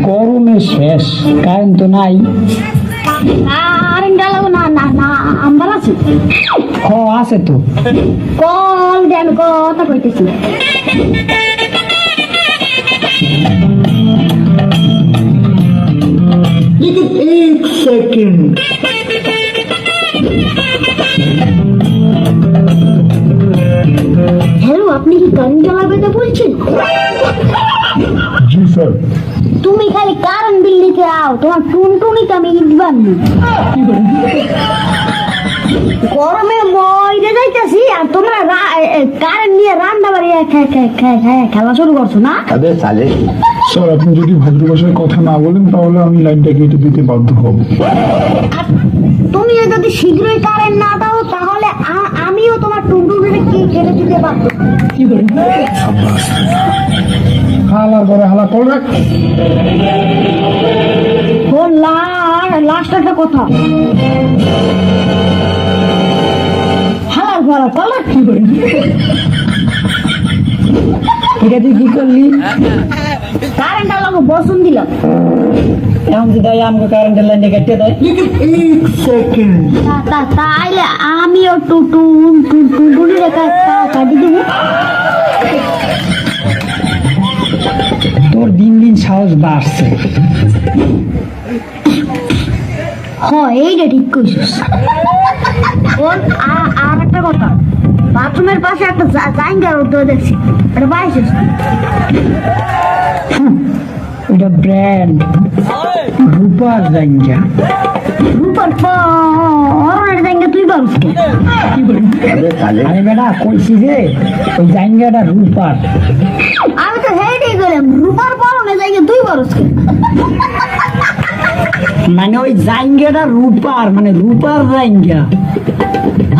গরমে শেষ, কারেন্ট তো নাই। কারেন্ট গেল না না না আমার আছে। আছে তো। কল দে, আমি কথা কইতেছি। एक सेकंड। হ্যালো, আপনি কি কারেন্ট চালাবে তো বলছেন? जी सर। তুমি খালি কারেন্ট বিল নিতে আও, তোমার টুনটুনিতে আমি ইটবান নি। গরমে মইরে যাইতাছি আর তোমরা কারেন্ট নিয়ে রান্না বাড়ি খেলা শুরু করছো না? अबे साले। স্যার আপনি যদি ভদ্র ভাষায় কথা না বলেন তাহলে আমি লাইনটা কেটে দিতে বাধ্য হব। আর তুমি যদি শীঘ্রই কারেন্ট না দাও তাহলে আমিও তোমার টুনটুনিতে কি কেটে দিতে পারবো। হালা করে হালা কল রাখ। লাস্ট একটা কথা, হালার ঘরা কলা কি করে? এটা তুই কি করলি? কারেন্ট আলাগো বসন দিলাম। এখন যদি আমাকে কারেন্টের লাইনে কেটে দেয়, एक सेकंड। তাইলে আমিও টুনটুনি রেখা কাটি দেবো। তোর দিন দিন সাহস বাড়ছে। হ্যাঁ, এইটা ঠিক কইছিস। আর একটা কথা, বাথরুমের পাশে একটা জায়গার উদ্যোগ দেখছি, এটা পাইছিস? ওটা ব্র্যান্ড রূপার জাঙ্গা। রূপার অরণের জায়গা তুই পারস কে? अबे साले। আমি বেটা কইছি যে ওই জাঙ্গাটা রূপার। আমি তো হেঁটেই গেলাম, রূপার পরনের জায়গা তুই পারস কে? মানে ওই জাঙ্গাটা রূপার, মানে রূপার জাঙ্গা।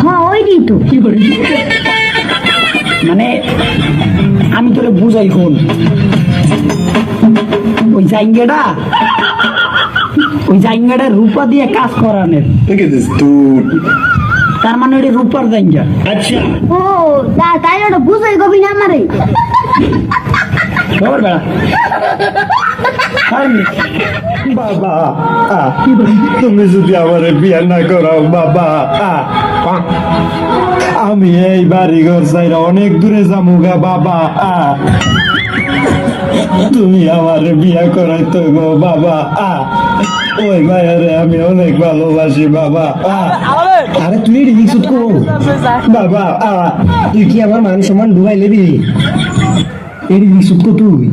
হ্যাঁ, ওইটাই তো। কি করি মানে আমি তোরে বুঝাই কোন ওই জায়গাটা রূপা দিয়ে কাজ করানোর। Look at this dude। তার মানে ওটা রূপার জায়গা। अच्छा। ও তাই ওটা বুঝাই কবি না আমারে। খবর বেড়া বাবা তুমি যদি আমারে বিয়ে না করাও বাবা, আমি এই বাড়ি ঘর চাইরা অনেক দূরে যামুগা বাবা। তুমি আমারে বিয়ে করাইতো গো বাবা। ওই মায়ারে আমি অনেক ভালোবাসি বাবা। আরে তুই রিক্স করো বাবা তুই কি আমার মান সম্মান ডুবাই লেবি? এই রিক্স তুই